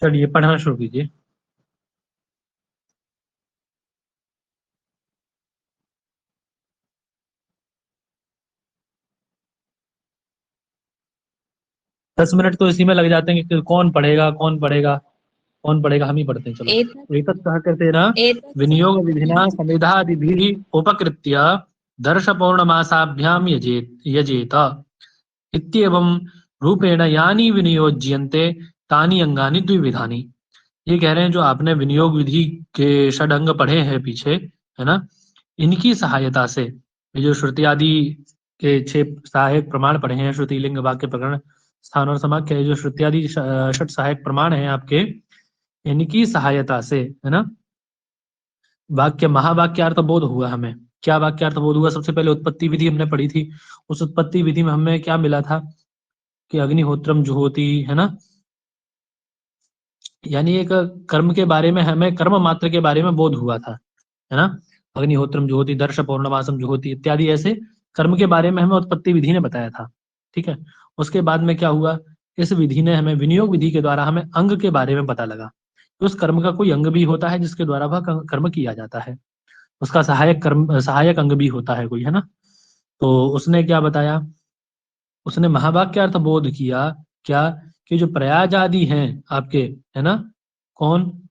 चलिए पढ़ना शुरू कीजिए। दस मिनट तो इसी में लग जाते हैं कि कौन पढ़ेगा कौन पढ़ेगा कौन पढ़ेगा, हम ही पढ़ते हैं। चलो, एतत् एतत् सह करते ना एतत् विनियोग विधिना समिधादिभिः उपकृत्य दर्श पौर्णमासाभ्याम यजेत इत्येवं रूपेण यानी विनियोज्यन्ते तानि अंगानि द्विविधानि। ये कह रहे हैं जो आपने विनियोग विधि के षड अंग पढ़े हैं पीछे, है ना, इनकी सहायता से ये जो श्रुति आदि के 6 सहायक प्रमाण पढ़े हैं, श्रुति लिंग वाक्य प्रकरण स्थान और समाज के जो श्रुति आदि षट सहायक प्रमाण हैं आपके, इनकी सहायता से, है ना, वाक्य महावाक्यार्थ बोध हुआ हमें। क्या वाक्यार्थ बोध हुआ? सबसे पहले उत्पत्ति विधि हमने पढ़ी थी। उस उत्पत्ति विधि में हमें क्या मिला था कि अग्निहोत्रम जुहोति, है ना, यानी एक कर्म के बारे में हमें कर्म मात्र के बारे में बोध हुआ था, है ना। अग्निहोत्रम जुहोति, दर्श पौर्णमासम जुहोति इत्यादि ऐसे कर्म के बारे में हमें उत्पत्ति विधि ने बताया था। ठीक है। उसके बाद में क्या हुआ, इस विधि ने हमें विनियोग विधि के द्वारा हमें अंग के बारे में पता लगा। उस कर्म का कोई अंग भी होता है जिसके द्वारा वह कर्म किया जाता है, उसका सहायक कर्म सहायक अंग भी होता है कोई, है ना। तो उसने क्या बताया, उसने महावाक्यार्थ बोध किया क्या, कि जो प्रयाज आदि हैं आपके, है ना, कौन,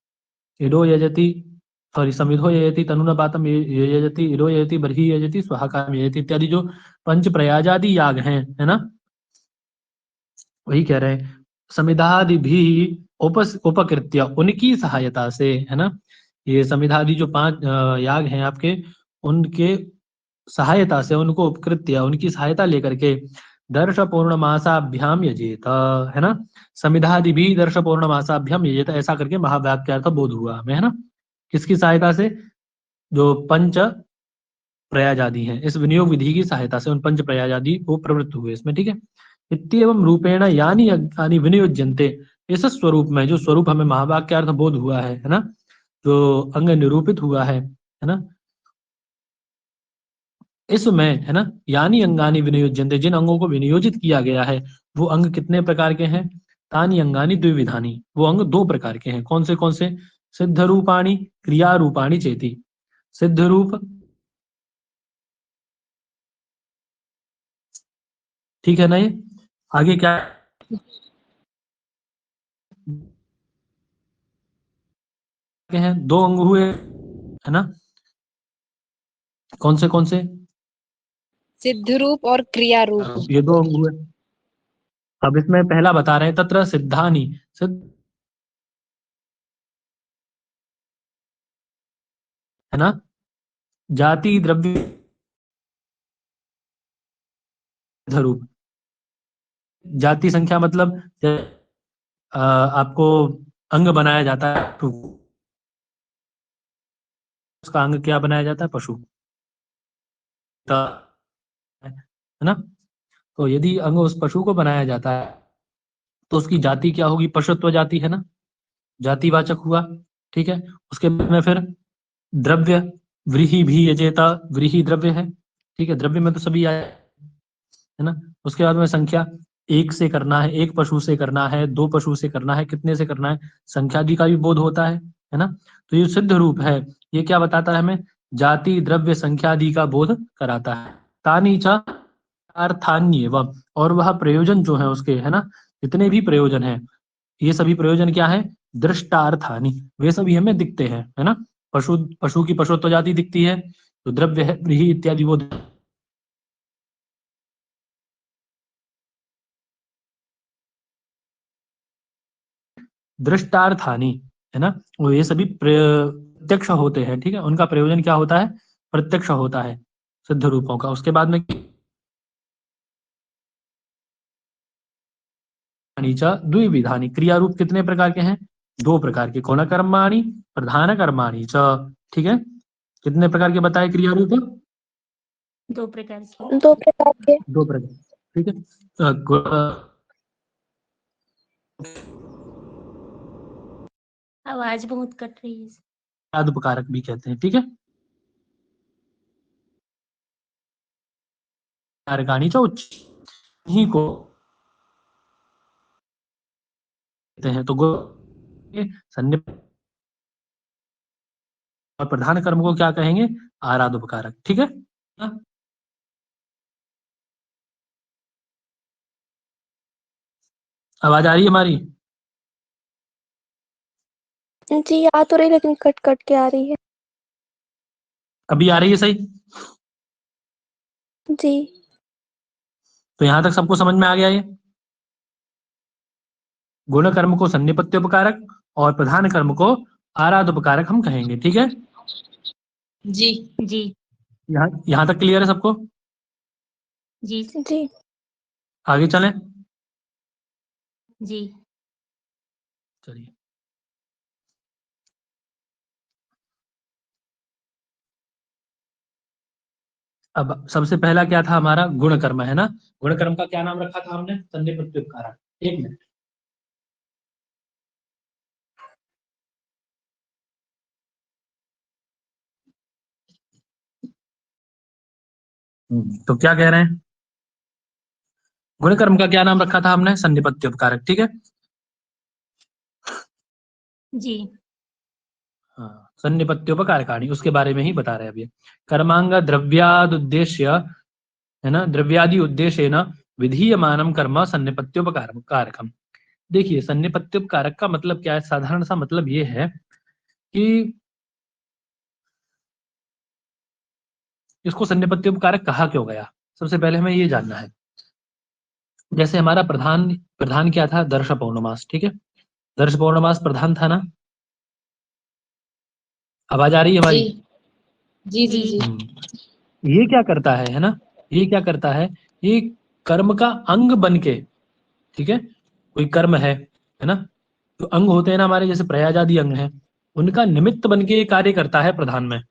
इडो यजति, सॉरी, समिधो यजति तनुना बातम यजति, इडो यजति बर्हि यजति स्वाहाकाम यजति इत्यादि जो पंच प्रयाजादि याग हैं, है ना, वही कह रहे हैं समिधादि भी उपकृत्य, उनकी सहायता से, है ना, ये समिधादि जो 5 याग हैं आपके, उनके सहायता से, उनको उपकृत्य, उनकी सहायता लेकर के दर्श पौर्णमासाभ्याम यजेत, है ना, समिधादि भी दर्श पौर्णमासाभ्याम यजेत, ऐसा करके महावाक्यार्थ बोध हुआ हमें, है ना। किसकी सहायता से? जो पंच प्रयाजादि हैं, इस विनियोग विधि की सहायता से उन पंच प्रयाजादि वो प्रवृत्त हुए इसमें। ठीक है। इत्येवं रूपेण यानी अज्ञानी विनियोज्यन्ते, इस स्वरूप में, जो स्वरूप हमें महावाक्यार्थ बोध हुआ है ना, जो अंग निरूपित हुआ है ना, इसमें, है ना, यानी अंगानी विनियोज्यन्ते, जिन अंगों को विनियोजित किया गया है वो अंग कितने प्रकार के हैं? तानि अंगानी द्विविधानी, वो अंग 2 प्रकार के हैं। कौन से? सिद्ध रूपाणी, क्रिया रूपाणी चेति। सिद्ध रूप, ठीक है ना। ये आगे क्या के हैं? 2 अंग हुए, है ना, कौन से? सिद्ध रूप और क्रिया रूप। ये 2 अंग हुए। अब इसमें पहला बता रहे हैं तत्र सिद्धानी, सिद्ध, है ना, जाति द्रव्य रूप। जाति संख्या मतलब आपको अंग बनाया जाता है पशु, उसका अंग क्या बनाया जाता है? पशु, है ना। तो यदि अंग उस पशु को बनाया जाता है तो उसकी जाति क्या होगी? पशुत्व जाति, है ना, जातिवाचक हुआ। ठीक है। उसके बाद में फिर द्रव्य, व्रीहि भी यजेता, व्रीहि द्रव्य है। ठीक है, द्रव्य में तो सभी आए, है ना। उसके बाद में संख्या, एक से करना है, एक पशु से करना है, 2 पशु से करना है, कितने से करना है, संख्यादि का भी बोध होता है ना। तो ये सिद्ध रूप है, ये क्या बताता है हमें? जाति द्रव्य संख्यादि का बोध कराता है। तानी च अर्थान्येव, और वह प्रयोजन जो है उसके, है ना, जितने भी प्रयोजन है, ये सभी प्रयोजन क्या है? दृष्टार्थानी, वे सभी हमें दिखते हैं, है ना। पशु पशु की पशुत्व जाति दिखती है, तो द्रव्य है, व्रीहि इत्यादि वो दृष्टार्थानी, है ना, वो ये सभी प्रत्यक्ष होते हैं। ठीक है, उनका प्रयोजन क्या होता है? प्रत्यक्ष होता है सिद्ध रूपों का। उसके बाद में द्विविधानी, क्रिया रूप कितने प्रकार के हैं? 2 प्रकार के। कौन कर्माणि? प्रधान कर्माणि च। ठीक है, कितने प्रकार के बताए क्रिया रूप? 2 प्रकार की। 2 प्रकार के। 2 प्रकार। ठीक है। आवाज बहुत कट रही है। उपकारक भी कहते हैं। ठीक है, कारकाणी च उच्च, ही को कहते हैं। तो सन्नि और प्रधान कर्म को क्या कहेंगे? आराध उपकारक। ठीक है ना? आवाज आ रही है हमारी? जी आ तो रही, लेकिन कट कट के आ रही है। अभी आ रही है सही? जी तो यहां तक सबको समझ में आ गया ये? गुण कर्म को सन्निपत्य उपकारक और प्रधान कर्म को आराध उपकारक हम कहेंगे। ठीक है, जी जी यहाँ तक क्लियर है सबको? जी जी आगे चलें? जी। चलिए, अब सबसे पहला क्या था हमारा? गुण कर्म, है ना? गुण कर्म का क्या नाम रखा था हमने? सन्निपत्य उपकारक। एक मिनट, तो क्या कह रहे हैं? गुण कर्म का क्या नाम रखा था हमने? सन्निपत्य उपकारक। ठीक है, जी हाँ, सन्निपत्योपकारकाणी, उसके बारे में ही बता रहे हैं अभी। कर्मांग द्रव्याद उद्देश्य, है ना, द्रव्यादि उद्देश्य न विधीयमानम कर्म सन्निपत्योपकारकम। देखिए, सन्निपत्योपकारक का मतलब क्या है? साधारण सा मतलब ये है कि इसको सन्निपत्योपकारक कहा क्यों गया। सबसे पहले हमें ये जानना है। जैसे हमारा प्रधान प्रधान क्या था? दर्श पौर्णमास। ठीक है, दर्श पौर्णमास प्रधान था ना? आवाज आ रही है हमारी? जी जी जी ये क्या करता है ना, ये क्या करता है? ये कर्म का अंग बन के, ठीक है, कोई कर्म है ना, तो अंग होते हैं ना हमारे, जैसे प्रयाज आदि अंग है, उनका निमित्त बन के कार्य करता है प्रधान में।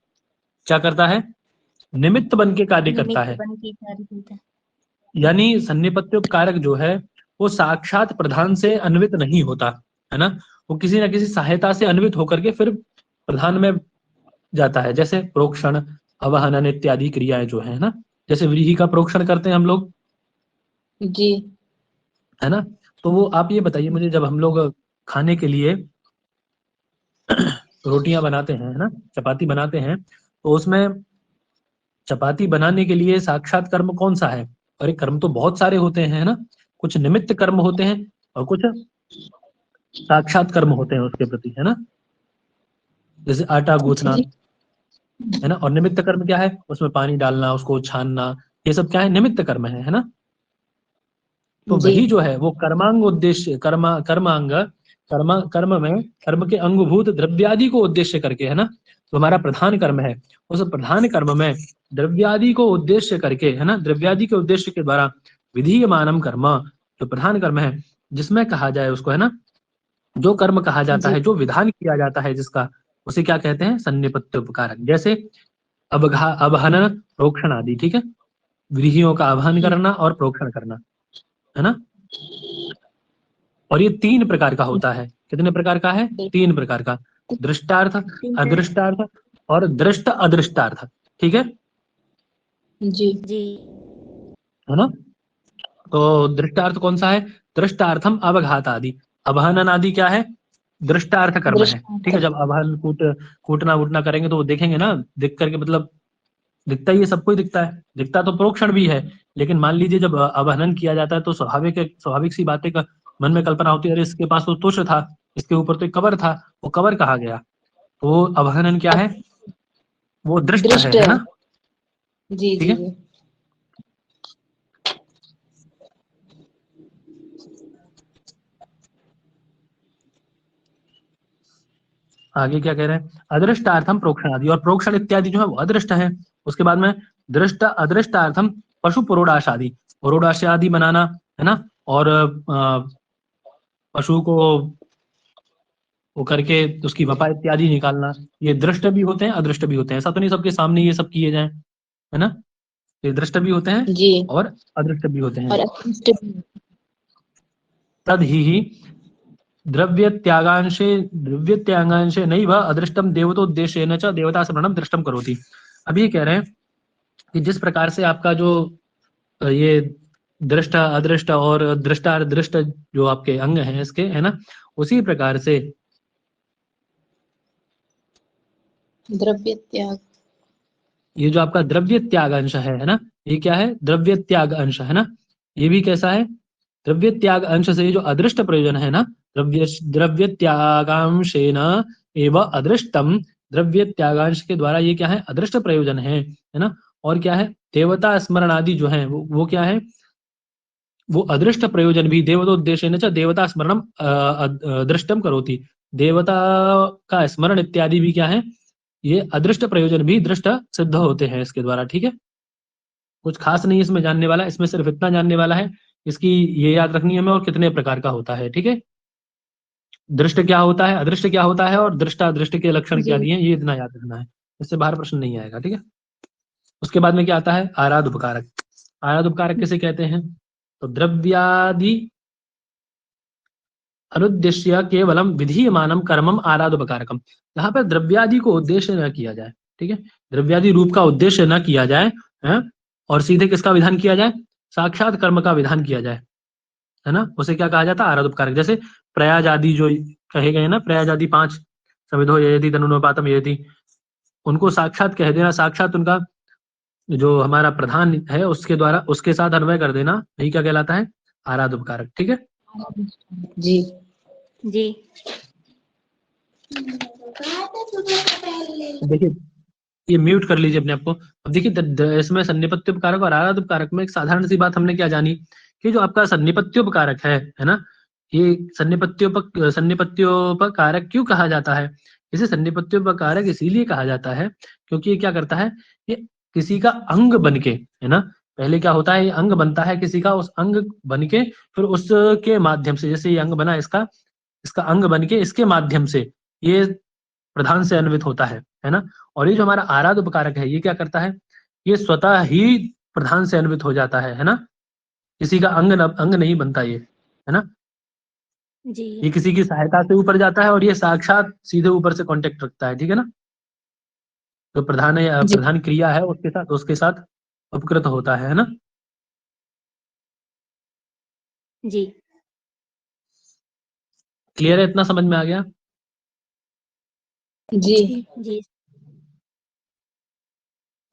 क्या करता है? निमित्त बन के कार्य करता निमित्त है। बन के कार्य करता है। यानी सन्निपत्योपकारक जो है वो साक्षात प्रधान से अन्वित नहीं होता, है ना, वो किसी न किसी सहायता से अन्वित होकर के फिर प्रधान में जाता है। जैसे प्रोक्षण, अवहनन इत्यादि क्रियाएं जो है ना, जैसे व्रीहि का प्रोक्षण करते हैं हम लोग, जी है ना। तो वो आप ये बताइए मुझे, जब हम लोग खाने के लिए रोटियां बनाते हैं, है ना, चपाती बनाते हैं, तो उसमें चपाती बनाने के लिए साक्षात कर्म कौन सा है? अरे कर्म तो बहुत सारे होते हैं, है ना, कुछ निमित्त कर्म होते हैं और कुछ साक्षात कर्म होते हैं उसके प्रति, है ना। जैसे आटा गूंथना, जी है ना, और निमित्त कर्म क्या है? उसमें पानी डालना, उसको छानना, ये सब क्या है? निमित्त कर्म है ना। तो जी वही जो है वो कर्मांग उद्देश्य, कर्मांग कर्म में कर्म के अंगभूत द्रव्यादि को उद्देश्य करके, है ना, तो हमारा प्रधान कर्म है, उस प्रधान कर्म में द्रव्यादि को उद्देश्य करके, है ना, द्रव्यादि के उद्देश्य के द्वारा विधीयमानम कर्म, जो प्रधान कर्म है, जिसमें कहा जाए उसको, है ना, जो कर्म कहा जाता जी है, जो विधान किया जाता है जिसका, उसे क्या कहते हैं? सन्निपत्य उपकारक। जैसे अवहनन, प्रोक्षण आदि। ठीक है, व्रीहियों का आह्वान करना और प्रोक्षण करना, है ना। और ये 3 प्रकार का होता है। कितने प्रकार का है? 3 प्रकार का। दृष्टार्थ, अदृष्टार्थ और दृष्ट अदृष्टार्थ। ठीक है जी जी ना। तो दृष्टार्थ कौन सा है? दृष्टार्थम अवघात आदि। अवहनन आदि क्या है? दृष्टार्थ कर्म है। ठीक है, दृष्टांत जब अवहन कूटना वूटना करेंगे तो वो देखेंगे ना, दिख करके मतलब दिखता ही है, सबको ही दिखता है, दिखता तो प्रोक्षण भी है। लेकिन मान लीजिए जब अवहनन किया जाता है तो स्वाभाविक सी बातें का मन में कल्पना होती है, अरे इसके पास तो तुष था, इसके ऊपर तो एक कवर था, वो कवर कहाँ गया? तो वो अवहनन क्या है? वो दृष्ट दृष्ट है ना। जी ठीक जी है, जी आगे क्या कह रहे हैं? अदृष्टार्थम प्रोक्षण आदि, और प्रोक्षण इत्यादि जो है वो अदृष्ट है। उसके बाद में दृष्ट अदृष्टार्थम पशु पुरोडाश आदि, पुरोडाश आदि बनाना, है ना, और पशु को वो करके उसकी वपा इत्यादि निकालना, ये दृष्ट भी होते हैं, अदृष्ट भी होते हैं। ऐसा तो नहीं सबके सामने ये सब किए जाएं, है ना। ये दृष्ट भी होते हैं जी और अदृष्ट भी होते हैं। और अदृष्ट भी। तद ही द्रव्य त्यागांशे नैव अदृष्टम देवतोद्देश्येन च देवता स्मरणम दृष्टम करोति। अब ये कह रहे हैं कि जिस प्रकार से आपका जो ये दृष्टा अदृष्ट और दृष्टा दृष्ट जो आपके अंग हैं इसके, है ना, उसी प्रकार से द्रव्य त्याग। ये जो आपका द्रव्य त्याग अंश है ना, ये क्या है? द्रव्य त्याग अंश है ना। ये भी कैसा है? द्रव्य त्याग अंश से जो अदृष्ट प्रयोजन है ना, द्रव्य त्यागांशेन एव अदृष्टम, द्रव्य त्यागांश के द्वारा ये क्या है? अदृष्ट प्रयोजन है ना। और क्या है? देवता स्मरण आदि जो है वो क्या है? वो अदृष्ट प्रयोजन भी देवतोद्देशेन च देवता स्मरणम दृष्टम करोति, देवता का स्मरण इत्यादि भी क्या है? ये अदृष्ट प्रयोजन भी दृष्ट सिद्ध होते हैं इसके द्वारा। ठीक है, कुछ खास नहीं इसमें जानने वाला, इसमें सिर्फ इतना जानने वाला है, इसकी ये याद रखनी है हमें, और कितने प्रकार का होता है। ठीक है, दृष्ट क्या होता है, अदृष्ट क्या होता है, और दृष्टा दृष्ट के लक्षण क्या जी। दिए हैं, ये इतना याद रखना है, इससे बाहर प्रश्न नहीं आएगा। ठीक है, उसके बाद में क्या आता है? आराध उपकारक। आराध उपकारक किसे कहते हैं? तो द्रव्यादि अनुद्देश्य केवलम विधीयमानम कर्मम आराध उपकारकम। यहाँ पर द्रव्यादि को उद्देश्य न किया जाए, ठीक है, द्रव्यादि रूप का उद्देश्य न किया जाए, है, और सीधे किसका विधान किया जाए? साक्षात कर्म का विधान किया जाए, है ना, उसे क्या कहा जाता है? आराध उपकारक। जैसे प्रयाज आदि जो कहे गए ना, प्रयाज आदि 5 सविधो यदि तनुपातम यदि, उनको साक्षात कह देना, साक्षात उनका जो हमारा प्रधान है उसके द्वारा उसके साथ अन्वय कर देना, यही क्या कहलाता है? आराध उपकारक। ठीक है, जी। जी। देखिए ये म्यूट कर लीजिए अपने आप को। अब देखिए इसमें सन्निपत्योपकारक और आराध उपकारक में एक साधारण सी बात हमने क्या जानी कि जो आपका सन्निपत्योपकारक है ना, ये सन्निपत्योपकारक क्यों कहा जाता है? इसे सन्निपत्योपकारक इसीलिए कहा जाता है क्योंकि ये क्या करता है? ये किसी का अंग बनके, है ना, पहले क्या होता है? ये अंग बनता है किसी का, उस अंग बनके फिर उसके माध्यम से, जैसे ये अंग बना इसका, इसका अंग बनके इसके माध्यम से ये प्रधान से अन्वित होता है ना। और ये जो हमारा आराध उपकारक है, ये क्या करता है? ये स्वतः ही प्रधान से अन्वित हो जाता है ना, किसी का अंग नहीं बनता ये, है ना, जी। ये किसी की सहायता से ऊपर जाता है और ये साक्षात सीधे ऊपर से कांटेक्ट रखता है। ठीक है ना, जो प्रधान है, जी। प्रधान क्रिया है उसके साथ उपकृत होता है ना। जी। क्लियर है? इतना समझ में आ गया? जी। जी।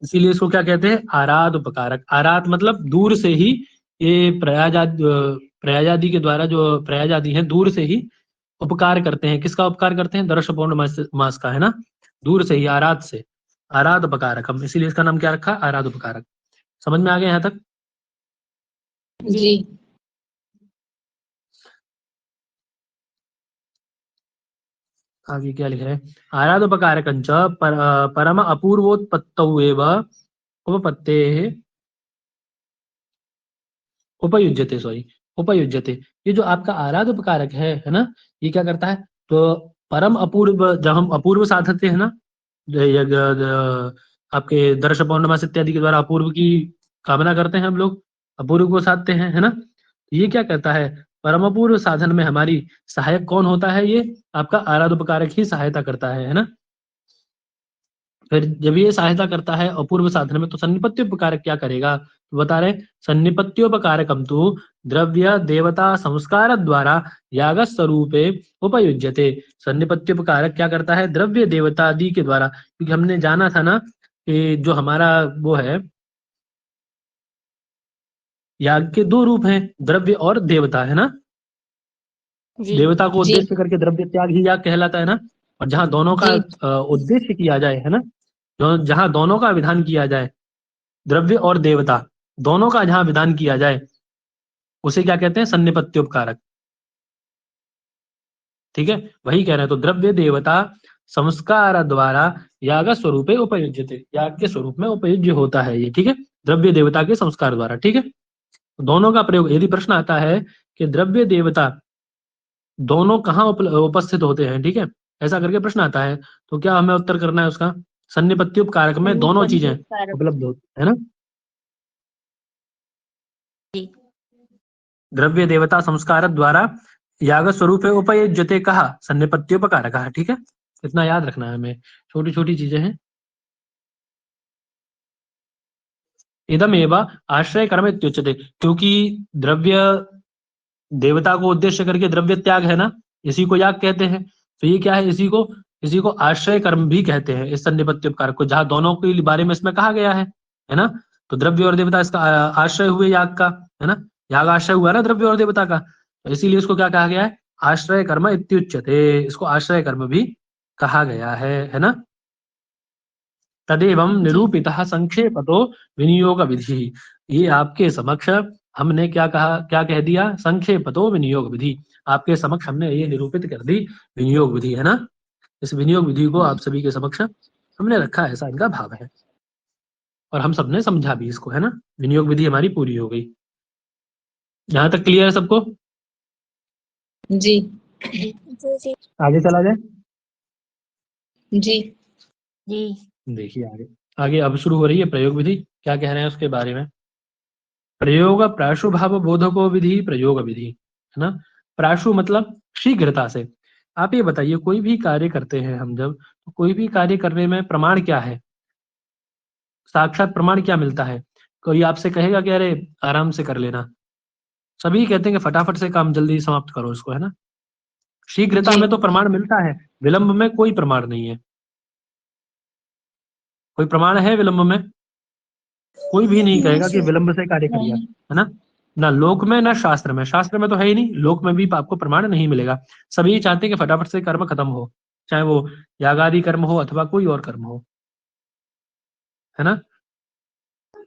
इसीलिए इसको क्या कहते हैं? आराध उपकारक। आराध मतलब दूर से ही, ये प्रयाजादि के द्वारा, जो प्रयाजादि हैं दूर से ही उपकार करते हैं। किसका उपकार करते हैं? दर्श पौर्णमास का, है ना, दूर से ही, आराध से, आराध उपकारक, हम इसीलिए इसका नाम क्या रखा? आराध उपकारक। समझ में आ गया यहाँ तक? जी। आगे क्या लिख रहे हैं? आराध उपकारकंच परम अपूर्वोत्पत्तौ एव उपपत्तेः उपयुज्यते, सॉरी, उपयुज्यते। ये जो आपका आराध उपकारक है ना, ये क्या करता है? तो परम अपूर्व, जब हम अपूर्व साधते हैं ना, आपके दर्श पौर्णमास इत्यादि के द्वारा अपूर्व की कामना करते हैं हम लोग, अपूर्व को साधते हैं, है ना, तो ये क्या करता है? परम अपूर्व साधन में हमारी सहायक कौन होता है? ये आपका आराध उपकारक ही सहायता करता है ना। फिर जब ये सहायता करता है अपूर्व साधन में, तो सन्निपत्योपकारक क्या करेगा? तो बता रहे, सन्निपत्योपकारकम तो द्रव्य देवता संस्कार द्वारा याग स्वरूपे उपयुज्यते। सन्निपत्योपकारक क्या करता है? द्रव्य देवता आदि के द्वारा, क्योंकि हमने जाना था ना कि जो हमारा वो है, याग के 2 रूप हैं, द्रव्य और देवता, है ना। जी। देवता को जी। उद्देश्य करके द्रव्य त्याग ही याग कहलाता है ना, और जहाँ दोनों का जी। उद्देश्य किया जाए, है ना, जहाँ दोनों का विधान किया जाए, द्रव्य और देवता दोनों का जहां विधान किया जाए, उसे क्या कहते हैं? सन्निपत्योपकारक। ठीक है, वही कह रहे हैं। तो द्रव्य देवता संस्कार द्वारा याग स्वरूपे उपयुज्यते, याग के स्वरूप में उपयुज्य होता है ये। ठीक है, द्रव्य देवता के संस्कार द्वारा। ठीक है, तो दोनों का प्रयोग, यदि प्रश्न आता है कि द्रव्य देवता दोनों कहाँ उपस्थित होते हैं, ठीक है, ऐसा करके प्रश्न आता है, तो क्या हमें उत्तर करना है उसका? सन्निपत्योपकारक में दोनों चीजें उपलब्ध होती है ना, जी। द्रव्य देवता संस्कार द्वारा याग स्वरूप उपयुज्यते कहा सन्निपत्योपकारक। ठीक है, इतना याद रखना है हमें, छोटी छोटी चीजें हैं। इदमेव आश्रय कर्म इत्युच्यते, क्योंकि द्रव्य देवता को उद्देश्य करके द्रव्य त्याग है ना, इसी को याग कहते हैं। तो ये क्या है? इसी को इसी को आश्रय कर्म भी कहते हैं, इस सन्निपत्य उपकार को, जहां दोनों के बारे में इसमें कहा गया है ना। तो द्रव्य और देवता इसका आश्रय हुए याग का, है ना, याग आश्रय हुआ ना द्रव्य और देवता का, तो इसीलिए इसको क्या कहा गया है, आश्रय कर्म इत्युच्यते, इसको आश्रय कर्म भी कहा गया है ना। तदेवं निरूपितः संक्षेपतो विनियोग विधि, ये आपके समक्ष हमने क्या कहा, क्या कह दिया, संक्षेपतो विनियोग विधि, आपके समक्ष हमने ये निरूपित कर दी विनियोग विधि, है ना। इस विनियोग विधि को आप सभी के समक्ष हमने रखा, ऐसा इनका भाव है, और हम सबने समझा भी इसको, है ना। विनियोग विधि हमारी पूरी हो गई, यहाँ तक क्लियर है सबको? जी जी। आगे चला जाए। जी जी। देखिए आगे, आगे अब शुरू हो रही है प्रयोग विधि, क्या कह रहे हैं उसके बारे में। प्रयोग प्राशुभाव बोधको विधि प्रयोग विधि, है ना। प्राशु मतलब शीघ्रता से। आप ये बताइए, कोई भी कार्य करते हैं हम जब, तो कोई भी कार्य करने में प्रमाण क्या है, साक्षात प्रमाण क्या मिलता है। कोई आपसे कहेगा कि अरे आराम से कर लेना, सभी कहते हैं कि फटाफट से काम जल्दी समाप्त करो इसको, है ना। शीघ्रता जी। में तो प्रमाण मिलता है, विलंब में कोई प्रमाण नहीं है। कोई प्रमाण है विलंब में? कोई भी नहीं कहेगा कि विलंब से कार्य करिए, है ना। ना लोक में ना शास्त्र में, शास्त्र में तो है ही नहीं, लोक में भी आपको प्रमाण नहीं मिलेगा। सभी चाहते हैं कि फटाफट से कर्म खत्म हो, चाहे वो यागादि कर्म हो अथवा कोई और कर्म हो, है ना।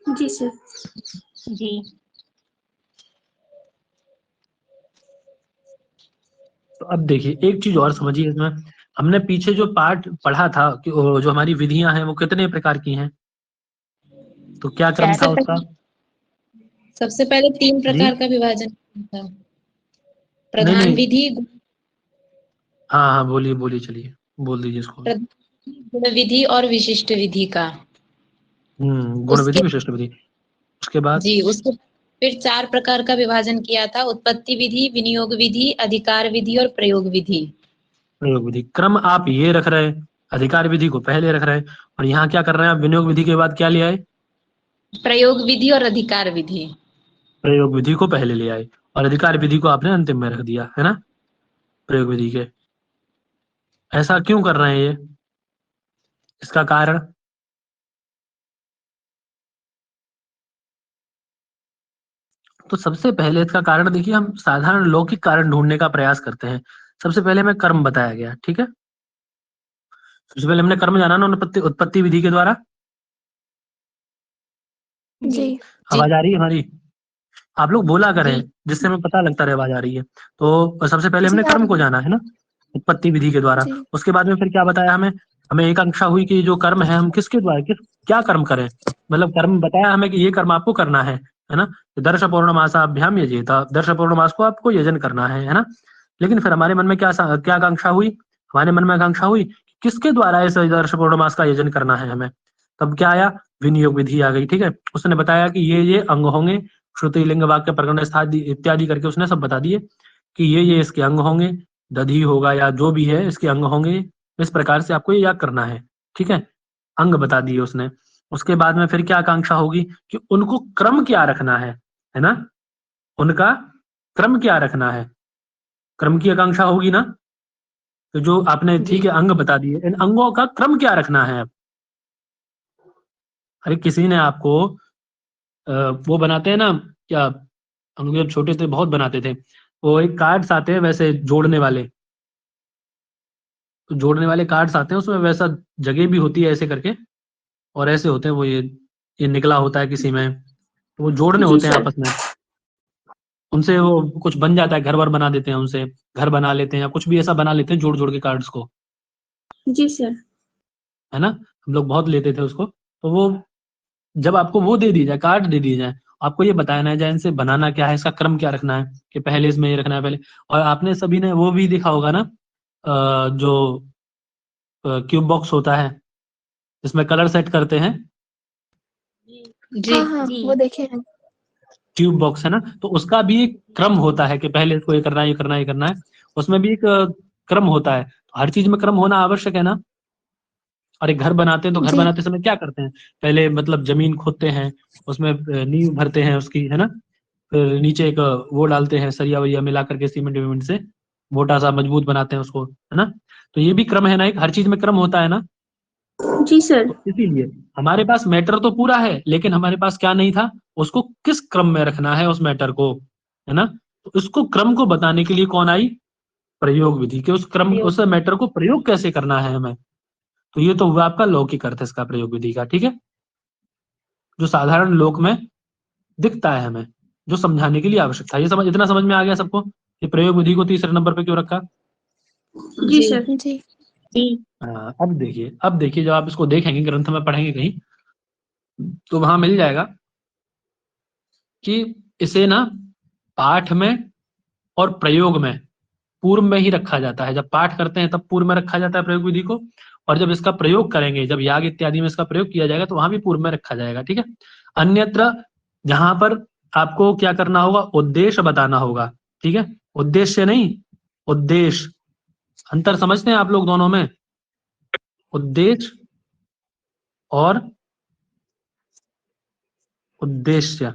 जी सर। जी। तो अब देखिए एक चीज और समझिए इसमें, हमने पीछे जो पाठ पढ़ा था कि जो हमारी विधियां हैं वो कितने प्रकार की हैं, तो क्या क्रम था उसका? सबसे पहले 3 जी प्रकार का विभाजन था, नहीं प्रधान नहीं, विधि, हाँ हाँ बोलिए बोलिए, चलिए बोल दीजिए इसको। गुण विधि और विशिष्ट विधि का। गुण विधि उसके विशिष्ट विधि, उसके बाद जी उसके फिर 4 प्रकार का विभाजन किया था, उत्पत्ति विधि, विनियोग विधि, अधिकार विधि और प्रयोग विधि। प्रयोग विधि। क्रम आप ये रख रहे हैं, अधिकार विधि को पहले रख रहे हैं, और यहाँ क्या कर रहे हैं आप, विनियोग विधि के बाद क्या ले आए, प्रयोग विधि और अधिकार विधि। प्रयोग विधि को पहले ले आए, और अधिकार विधि को आपने अंतिम में रख दिया, है ना, प्रयोग विधि के। ऐसा क्यों कर रहे हैं ये, इसका कारण? तो सबसे पहले इसका कारण देखिए, हम साधारण लौकिक कारण ढूंढने का प्रयास करते हैं। सबसे पहले हमें कर्म बताया गया, ठीक है। सबसे पहले हमने कर्म जाना ना, उत्पत्ति उत्पत्ति विधि के द्वारा। जी। आवाज आ रही है हमारी? आप लोग बोला करें जी जिससे हमें पता लगता रहे आवाज आ रही है। तो सबसे पहले हमने जी कर्म को जाना, है ना, उत्पत्ति विधि के द्वारा। जी। उसके बाद में फिर क्या बताया हमें, हमें एकांक्षा हुई कि जो कर्म है हम किसके द्वारा, क्या कर्म करें, मतलब कर्म बताया हमें कि ये कर्म आपको करना है ना। दर्श पौर्णमासाभ्याम यजेत, दर्श पौर्णमास को आपको यजन करना है ना। लेकिन फिर हमारे मन में क्या आकांक्षा हुई, हमारे मन में आकांक्षा हुई किसके द्वारा इस दर्श पौर्णमास का यजन करना है हमें। तब क्या आया, विनियोग विधि आ गई, ठीक है। उसने बताया कि ये अंग होंगे, श्रुति लिंग वाक्य प्रकरण स्थादि इत्यादि करके उसने सब बता दिए कि ये इसके अंग होंगे, दधी होगा या जो भी है इसके अंग होंगे, इस प्रकार से आपको ये याद करना है, ठीक है। अंग बता दिए उसने। उसके बाद में फिर क्या आकांक्षा होगी कि उनको क्रम क्या रखना है ना, उनका क्रम क्या रखना है, क्रम की आकांक्षा होगी ना। तो जो आपने ठीक है अंग बता दिए, इन अंगों का क्रम क्या रखना है। अरे किसी ने आपको वो बनाते हैं ना, क्या, हम लोग जब छोटे थे बहुत बनाते थे, वो एक कार्ड्स आते हैं वैसे जोड़ने वाले, तो जोड़ने वाले कार्ड्स आते हैं उसमें वैसा जगह भी होती है ऐसे करके, और ऐसे होते हैं वो, ये निकला होता है किसी में, तो वो जोड़ने जी होते हैं सर। आपस में, उनसे वो कुछ बन जाता है, घर वर बना देते हैं उनसे, घर बना लेते हैं या कुछ भी ऐसा बना लेते हैं जोड़ जोड़ के कार्ड्स को, जी सर। है ना। हम लोग बहुत लेते थे उसको। तो वो जब आपको वो दे दी जाए, कार्ड दे दिए जाए, आपको ये बताना है जाए इनसे बनाना क्या है, इसका क्रम क्या रखना है, कि पहले इसमें ये रखना है पहले। और आपने सभी ने वो भी देखा होगा ना, जो क्यूब बॉक्स होता है जिसमें कलर सेट करते हैं, जी हाँ हाँ जी। वो देखे हैं। ट्यूब बॉक्स है ना, तो उसका भी एक क्रम होता है कि पहले इसको ये करना है, ये करना है, ये करना है। उसमें भी एक क्रम होता है, तो हर चीज में क्रम होना आवश्यक है ना। और एक घर बनाते हैं तो घर जी। बनाते समय क्या करते हैं, पहले मतलब जमीन खोदते हैं, उसमें नींव भरते हैं उसकी, है ना। फिर नीचे एक वो डालते हैं, सरिया वरिया मिला करके सीमेंट वीमेंट से मोटा सा मजबूत बनाते हैं उसको, है ना। तो ये भी क्रम है ना, एक हर चीज में क्रम होता है ना। जी सर। तो इसीलिए हमारे पास मैटर तो पूरा है, लेकिन हमारे पास क्या नहीं था, उसको किस क्रम में रखना है उस मैटर को, है ना। तो उसको क्रम को बताने के लिए कौन आई, प्रयोग विधि, कि उस क्रम उस मैटर को प्रयोग कैसे करना है हमें। तो ये तो हुआ आपका लौकिक अर्थ इसका, प्रयोग विधि का, ठीक है, जो साधारण लोक में दिखता है हमें, जो समझाने के लिए आवश्यक था। ये समझ, इतना समझ में आ गया सबको कि प्रयोग विधि को तीसरे नंबर पे क्यों रखा। जी सर। जी जी हाँ, अब देखिए जब आप इसको देखेंगे ग्रंथ में पढ़ेंगे कहीं, तो वहां मिल जाएगा कि इसे ना पाठ में और प्रयोग में पूर्व में ही रखा जाता है। जब पाठ करते हैं तब पूर्व में रखा जाता है प्रयोग विधि को, और जब इसका प्रयोग करेंगे, जब याग इत्यादि में इसका प्रयोग किया जाएगा, तो वहां भी पूर्व में रखा जाएगा, ठीक है। अन्यत्र जहां पर आपको क्या करना होगा, उद्देश्य बताना होगा, ठीक है, उद्देश्य नहीं, उद्देश्य। अंतर समझते हैं आप लोग दोनों में, उद्देश्य और उद्देश्य,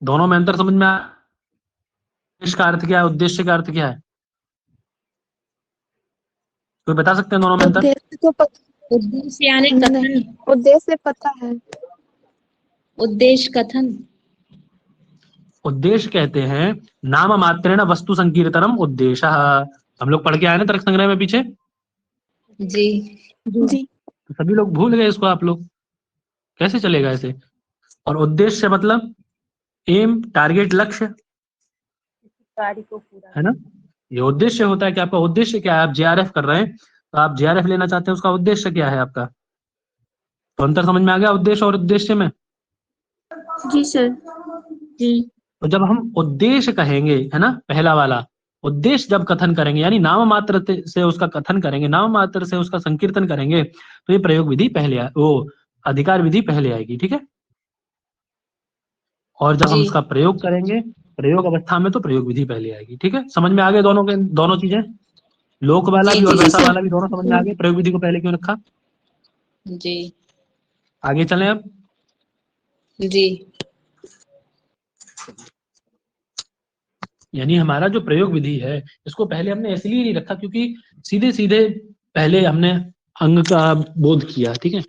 दोनों में अंतर समझ में आ। उद्देश्य का अर्थ क्या है, उद्देश्य का अर्थ क्या है, कोई बता सकते हैं दोनों में अंतर। उद्देश्य तो पता उद्देश्य यानी नहीं, कथन, उद्देश्य पता है। उद्देश्य कथन। उद्देश्य कहते हैं नाम मात्रेण वस्तु संकीर्तनम उद्देश्य। हम लोग पढ़ के आए ना तर्क संग्रह में पीछे, जी जी तो सभी लोग भूल गए इसको, आप लोग कैसे चलेगा ऐसे। और उद्देश्य मतलब एम, टारगेट, लक्ष्य, कार्य को पूरा है ना। ये उद्देश्य होता है कि आपका उद्देश्य क्या है। आप जेआरएफ कर रहे हैं, तो आप जेआरएफ लेना चाहते हैं, उसका उद्देश्य क्या है आपका। तो अंतर समझ में आ गया उद्देश्य और उद्देश्य में। जी सर। जी तो जब हम उद्देश्य कहेंगे, है ना, पहला वाला उद्देश्य जब कथन करेंगे, यानी नाम मात्र से उसका कथन करेंगे, नाम मात्र से उसका संकीर्तन करेंगे, तो ये प्रयोग विधि पहले वो अधिकार विधि पहले आएगी, ठीक है। और जब हम जी इसका प्रयोग करेंगे, प्रयोग अवस्था में, तो प्रयोग विधि पहले आएगी, ठीक है। समझ में आ गए दोनों के दोनों चीजें, लोक वाला जी भी और जी वैसा सर। वाला भी, दोनों समझ में आ गए प्रयोग विधि को पहले क्यों रखा। जी आगे चलें अब। जी यानी हमारा जो प्रयोग विधि है, इसको पहले हमने इसलिए नहीं रखा क्योंकि सीधे सीधे पहले हमने अंग का बोध किया, ठीक है।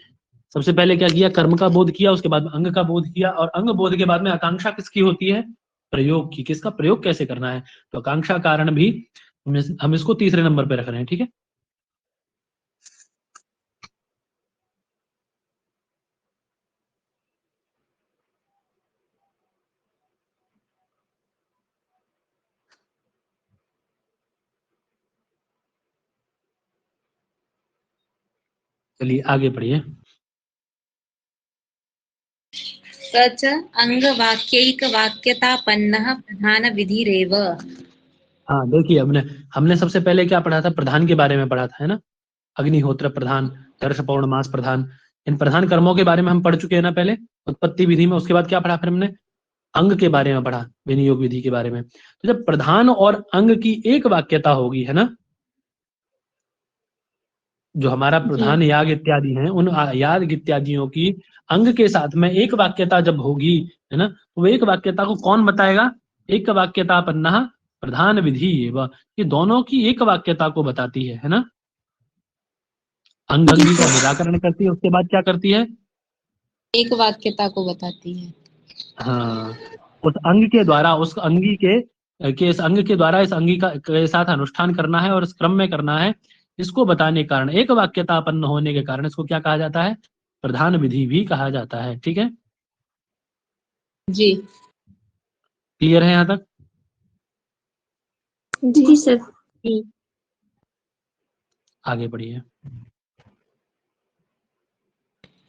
सबसे पहले क्या किया, कर्म का बोध किया, उसके बाद अंग का बोध किया, और अंग बोध के बाद में आकांक्षा किसकी होती है, प्रयोग की, किसका प्रयोग कैसे करना है। तो आकांक्षा कारण भी हम इसको तीसरे नंबर पे रख रहे हैं, ठीक है। चलिए आगे पढ़िए। सच अंग वाक्यैक वाक्यतापन्नः प्रधान विधिरेव। हाँ देखिए, हमने सबसे पहले क्या पढ़ा था, प्रधान के बारे में पढ़ा था, है ना। अग्निहोत्र प्रधान, दर्श पौर्णमास प्रधान, इन प्रधान कर्मों के बारे में हम पढ़ चुके हैं ना पहले उत्पत्ति विधि में। उसके बाद क्या पढ़ा फिर हमने, अंग के बारे में पढ़ा, विनियोग विधि के बारे में। तो जब प्रधान और अंग की एक वाक्यता होगी, है ना, जो हमारा प्रधान याग इत्यादि हैं, उन याग इत्यादियों की अंग के साथ में एक वाक्यता जब होगी, है ना, तो वो एक वाक्यता को कौन बताएगा, एक वाक्यता पन्ना प्रधान विधि, ये दोनों की एक वाक्यता को बताती है ना। अंग अंगी का निराकरण करती है, उसके बाद क्या करती है, एक वाक्यता को बताती है। हाँ, उस अंग के द्वारा, उस अंगी के इस अंग के द्वारा इस अंगी का के साथ अनुष्ठान करना है और इस क्रम में करना है, इसको बताने के कारण, एक वाक्यतापन्न होने के कारण इसको क्या कहा जाता है, प्रधान विधि भी कहा जाता है, ठीक है। जी क्लियर है यहाँ तक। जी सर। जी आगे बढ़िए।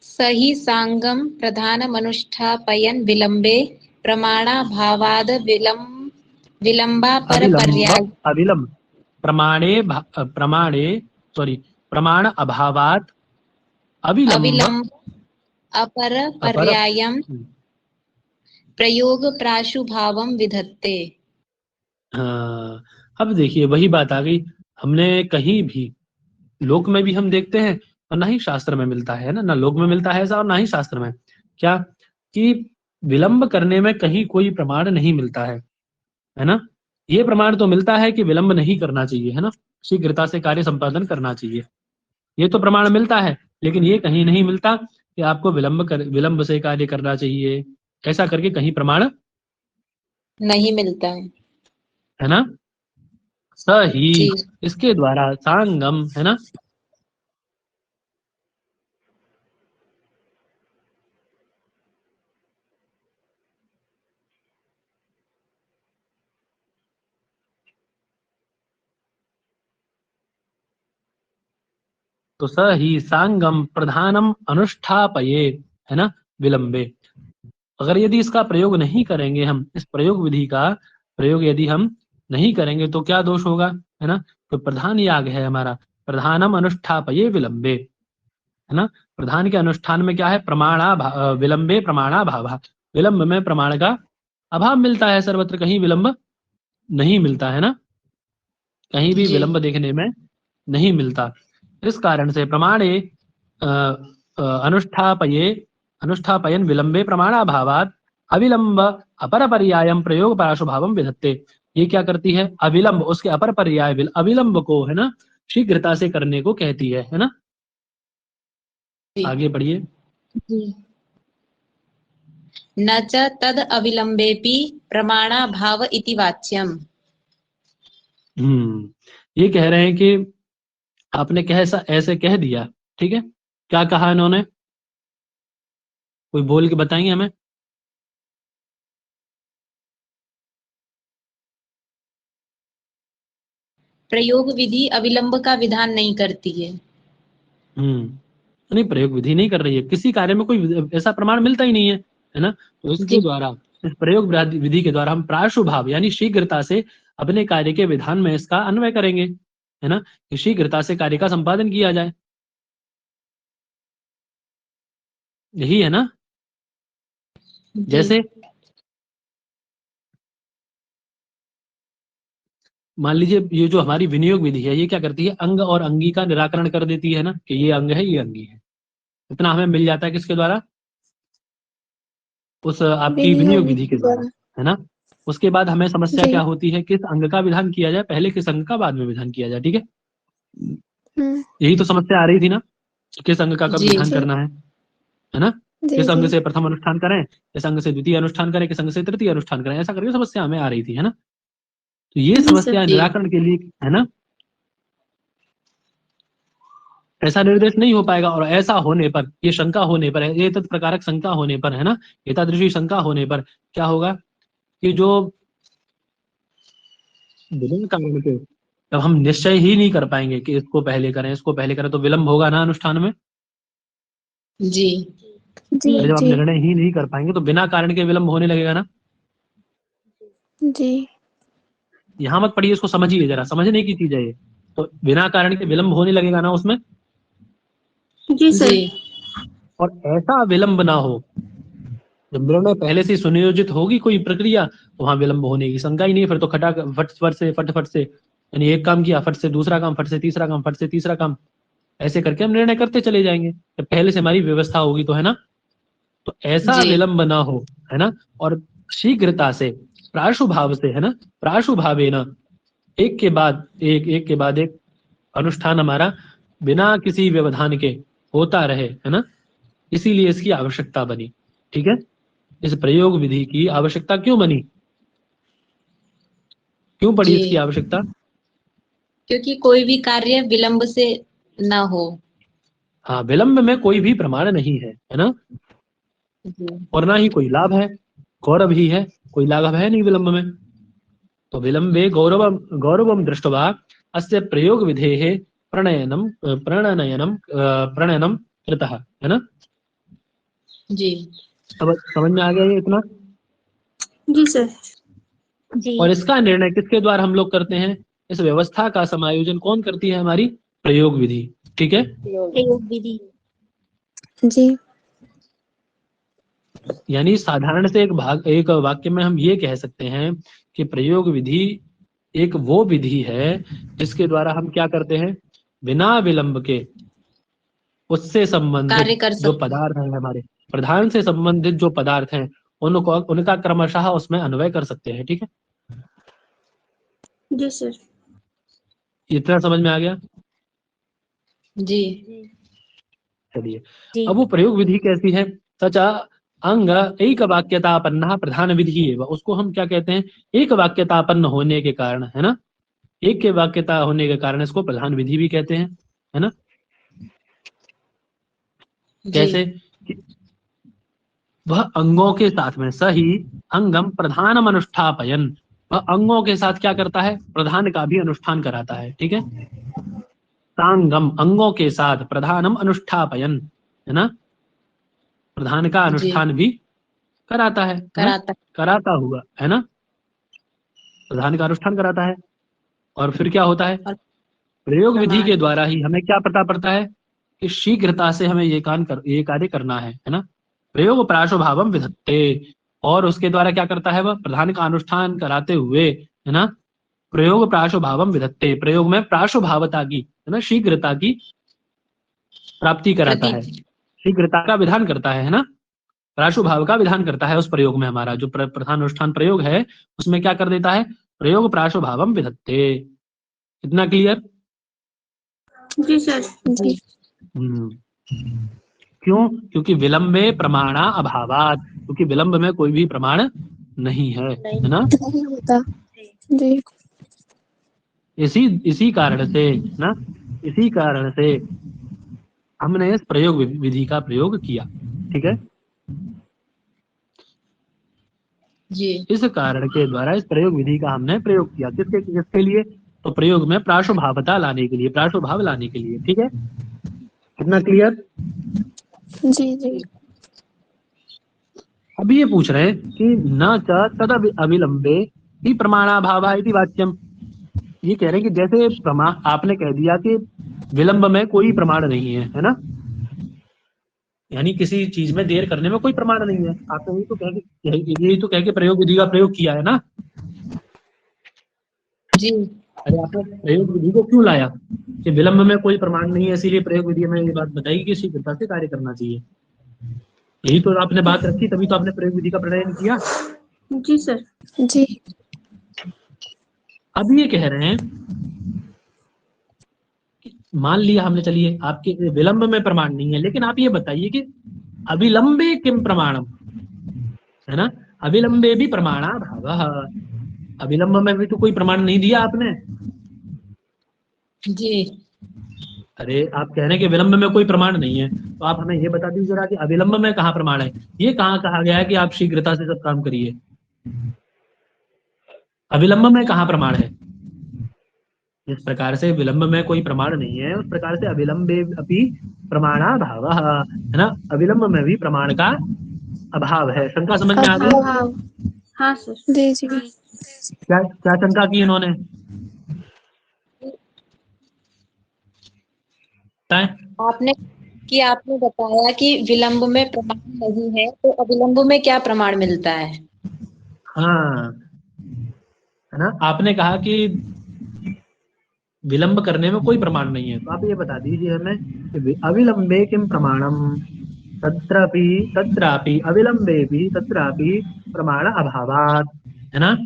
सही सांगम प्रधान मनुष्ठापयन विलंबे प्रमाणाभावाद विलंबा पर अविलंब, पर्याय अविलंब, प्रमाणे सॉरी, प्रमाण अभावात अविलंब अविलंब अपर अपर। पर्यायम प्रयोग प्राशुभावम विधत्ते। हाँ, अब देखिए वही बात आ गई, हमने कहीं भी लोक में भी हम देखते हैं और ना ही शास्त्र में मिलता है ना, ना लोक में मिलता है ऐसा और ना ही शास्त्र में, क्या कि विलंब करने में कहीं कोई प्रमाण नहीं मिलता है ना। ये प्रमाण तो मिलता है कि विलंब नहीं करना चाहिए, है ना, शीघ्रता से कार्य संपादन करना चाहिए, ये तो प्रमाण मिलता है। लेकिन ये कहीं नहीं मिलता कि आपको विलंब से कार्य करना चाहिए, ऐसा करके कहीं प्रमाण नहीं मिलता है ना। स ही, जी। इसके द्वारा सांगम, है ना, तो स ही सांगम प्रधानम अनुष्ठापये, है ना, विलंबे। अगर यदि इसका प्रयोग नहीं करेंगे हम, इस प्रयोग विधि का प्रयोग यदि हम नहीं करेंगे तो क्या दोष होगा, है ना। तो प्रधान याग है हमारा, प्रधानम अनुष्ठापये विलंबे, है ना। प्रधान के अनुष्ठान में क्या है, विलंबे प्रमाणाभाव, विलंब में प्रमाण का अभाव मिलता है सर्वत्र, कहीं विलंब नहीं मिलता, है ना, कहीं भी जी। विलंब देखने में नहीं मिलता। इस कारण से प्रमाणे अनुष्ठापयन विलंबे प्रमाणाभावात अविलंब अपर पर्यायम प्रयोग पराशुभावम विधत्ते। ये क्या करती है, अविलंब उसके अपर पर्याय अविलंब को, है ना, शीघ्रता से करने को कहती है ना। जी। आगे बढ़िए। न च तद अविलंबेपि प्रमाणाभाव इति वाच्यम। ये कह रहे हैं कि आपने कैसा ऐसे कह दिया, ठीक है, क्या कहा इन्होंने, कोई बोल के बताएंगे हमें। प्रयोग विधि अविलंब का विधान नहीं करती है। नहीं, प्रयोग विधि नहीं कर रही है, किसी कार्य में कोई ऐसा प्रमाण मिलता ही नहीं है ना। तो इसके जी। द्वारा, इस प्रयोग विधि के द्वारा हम प्राशुभाव यानी शीघ्रता से अपने कार्य के विधान में इसका अन्वय करेंगे, है ना, कि शीघ्रता से कार्य का संपादन किया जाए, यही है ना। जी। जैसे मान लीजिए ये जो हमारी विनियोग विधि है, ये क्या करती है, अंग और अंगी का निराकरण कर देती है ना, कि ये अंग है ये अंगी है, इतना हमें मिल जाता है किसके द्वारा, उस आपकी विनियोग विधि के द्वारा, है ना। उसके बाद हमें समस्या जी। क्या होती है, किस अंग का विधान किया जाए, पहले किस अंग का बाद में विधान किया जाए, ठीक है, यही तो समस्या आ रही थी ना, किस अंग का कब जी। विधान करना है ना, जी किस अंग जी से प्रथम अनुष्ठान करें, किस अंग से द्वितीय अनुष्ठान करें, किस अंग से तृतीय अनुष्ठान करें, ऐसा करके समस्या हमें आ रही थी, है ना। तो ये जी सर। समस्या जी। निराकरण के लिए, है ना, ऐसा निर्देश नहीं हो पाएगा, और ऐसा होने पर, ये शंका होने पर, ये तत् प्रकारक शंका होने पर, है ना, एतादृशी शंका होने पर क्या होगा कि जो विलंब कारण के, तब हम निश्चय ही नहीं कर पाएंगे कि इसको पहले करें इसको पहले करें, तो विलंब होगा ना अनुष्ठान में। जी। जी जब हम जी निर्णय ही नहीं कर पाएंगे तो बिना कारण के विलंब होने लगेगा ना। जी यहाँ मत पढ़िए, इसको समझिए जरा, समझने की चीज है ये। तो बिना कारण के विलंब होने लगेगा ना उसमें, जी सर। जी। और ऐसा विलंब ना हो, जब निर्णय पहले से सुनियोजित होगी कोई प्रक्रिया, तो वहां विलंब होने की शंका ही नहीं, फिर तो खटा फट से, यानी एक काम किया फट से दूसरा काम, फट से तीसरा काम, फट से तीसरा काम, ऐसे करके हम निर्णय करते चले जाएंगे, जब पहले से हमारी व्यवस्था होगी तो, है ना। तो ऐसा जी। विलंब ना हो, है ना, और शीघ्रता से, प्राशुभाव से, है ना, प्राशुभावे न, एक के बाद एक अनुष्ठान हमारा बिना किसी व्यवधान के होता रहे, है ना, इसीलिए इसकी आवश्यकता बनी, ठीक है। इस प्रयोग विधि की आवश्यकता क्यों बनी, क्यों पड़ी जी। इसकी आवश्यकता। क्योंकि कोई भी कार्य विलंब से ना हो। हाँ, विलंब में कोई भी प्रमाण नहीं है ना, जी। और ना ही कोई लाभ है, गौरव ही है, कोई लाभ है नहीं विलंब में। तो विलंबे गौरवम दृष्ट्वा अस्य प्रयोग विधेः प्रणयनम कृतः, है ना। जी। अब समझ में आ गया ये इतना। जी सर। जी। और इसका निर्णय किसके द्वारा हम लोग करते हैं, इस व्यवस्था का समायोजन कौन करती है, हमारी प्रयोग विधि, ठीक है। प्रयोग विधि। जी यानी साधारण से एक वाक्य में हम ये कह सकते हैं कि प्रयोग विधि एक वो विधि है जिसके द्वारा हम क्या करते हैं, बिना विलंब के उससे कार्य संबंधित कर जो सकते हैं। पदार्थ हैं, हमारे प्रधान से संबंधित जो पदार्थ हैं, उनका क्रमशः उसमें अन्वय कर सकते हैं, ठीक है। जी सर। इतना समझ में आ गया? जी चलिए, जी अब वो प्रयोग विधि कैसी है? तचा अंग एक वाक्यतापन्ना प्रधान विधि है, उसको हम क्या कहते हैं? एक वाक्यतापन्न होने के कारण, है ना, एक के वाक्यता होने के कारण इसको प्रधान विधि भी कहते हैं, है ना। जी कैसे? कि वह अंगों के साथ में सही अंगम प्रधानम अनुष्ठापयन, वह अंगों के साथ क्या करता है? प्रधान का भी अनुष्ठान कराता है, ठीक है। सांगम अंगों के साथ प्रधानम अनुष्ठापयन, है ना, प्रधान का जी अनुष्ठान भी कराता है ना, कराता। कराता हुआ, है ना, प्रधान का अनुष्ठान कराता है। और फिर क्या होता है? और प्रयोग विधि प्रमाण। के द्वारा ही हमें क्या पता पड़ता है कि शीघ्रता से हमें ये कार्य करना है ना। प्रयोग प्राशुभावम विधत्ते, और उसके द्वारा क्या करता है? वह प्रधान का अनुष्ठान कराते हुए, है ना, प्रयोग प्राशुभावम विधत्ते, प्रयोग में प्राशुभावता की, है ना, शीघ्रता की प्राप्ति कराता है, प्रतीति। शीघ्रता का विधान करता है ना, प्राशुभाव का विधान करता है उस प्रयोग में। हमारा जो प्रधान अनुष्ठान प्रयोग है उसमें क्या कर देता है? प्रयोग प्राशुभावम विधत्ते। इतना क्लियर? जी सर। जी क्यों? क्योंकि विलंबे प्रमाणा अभावात, क्योंकि विलंब में कोई भी प्रमाण नहीं है ना। नहीं होता। जी इसी कारण से ना, इसी कारण से हमने इस प्रयोग विधि का प्रयोग किया, ठीक है। जी इस कारण के द्वारा इस प्रयोग विधि का हमने प्रयोग किया, किसके किसके लिए? तो प्रयोग में प्राशुभावता लाने के लिए, प्राशुभाव लाने के लिए, ठीक है। कितना क्लियर? जी जी अभी ये पूछ रहे हैं कि न च तद अविलंबे ही प्रमाणाभाव इति वाच्यम। ये कह रहे हैं कि जैसे आपने कह दिया कि विलंब में कोई प्रमाण नहीं है ना, यानी किसी चीज में देर करने में कोई प्रमाण नहीं है। आपने यही तो कह के प्रयोग विधि का प्रयोग किया है ना। जी अरे आपने प्रयोग विधि को क्यों लाया? कि विलंब में कोई प्रमाण नहीं है, इसीलिए प्रयोग विधि में ये बात बताई कि शीघ्रता से कार्य करना चाहिए। यही तो आपने बात रखी, तभी तो आपने प्रयोग विधि का प्रणयन किया। जी सर। जी अब ये कह रहे हैं कि मान लिया हमने, चलिए आपके विलंब में प्रमाण नहीं है, लेकिन आप ये बताइए कि अविलंबे किम प्रमाणम, है ना, अविलंबे भी प्रमाणा भाव, अविलंब में भी तो कोई प्रमाण नहीं दिया आपने। जी अरे आप कह रहे हैं कि विलंब में कोई प्रमाण नहीं है, तो आप हमें ये बता दीजिए जरा कि अविलंब में कहाँ प्रमाण है? ये कहाँ कहा गया है कि आप शीघ्रता से सब काम करिए? अविलंब में कहाँ प्रमाण है? जिस प्रकार से विलंब में कोई प्रमाण नहीं है, उस प्रकार से अविलंबे अपि प्रमाणाभाव, है ना, अविलंब में भी प्रमाण का अभाव है। शंका समझ में आ गई? अभाव। हाँ सर। जी जी क्या क्या शंका की इन्होंने? बताएं। आपने बताया कि विलंब में प्रमाण नहीं है, तो अविलंब में क्या प्रमाण मिलता है? हाँ, है ना, आपने कहा कि विलंब करने में कोई प्रमाण नहीं है, तो आप ये बता दीजिए हमें कि अविलंबे किम प्रमाणम, तत्रापि तत्रापि अविलंबे भी तत्रापि प्रमाण अभावात, है ना,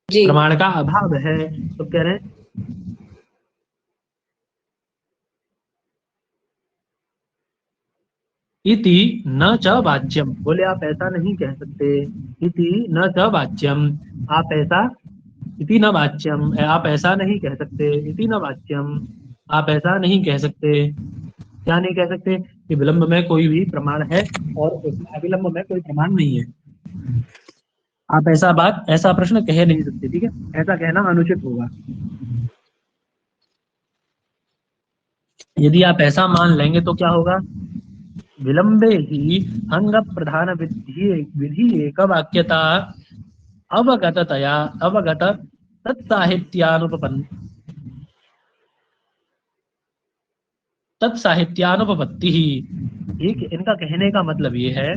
जी प्रमाण का अभाव है। तो कह रहे हैं इति न च वाच्यम, बोले आप ऐसा नहीं कह सकते। इति न च वाच्यम, आप ऐसा, इति न वाच्यम, आप ऐसा नहीं कह सकते। इति न वाच्यम, आप ऐसा नहीं कह सकते। क्या नहीं कह सकते? कि विलंब में कोई भी प्रमाण है और अविलंब में कोई प्रमाण नहीं है। आप ऐसा प्रश्न कह नहीं सकते, ठीक है, ऐसा कहना अनुचित होगा। यदि आप ऐसा मान लेंगे तो क्या होगा? विलंबे ही अंग प्रधान विधि एक वाक्यता अवगत तत्साहित्यानुपपत्ति ही। इनका कहने का मतलब ये है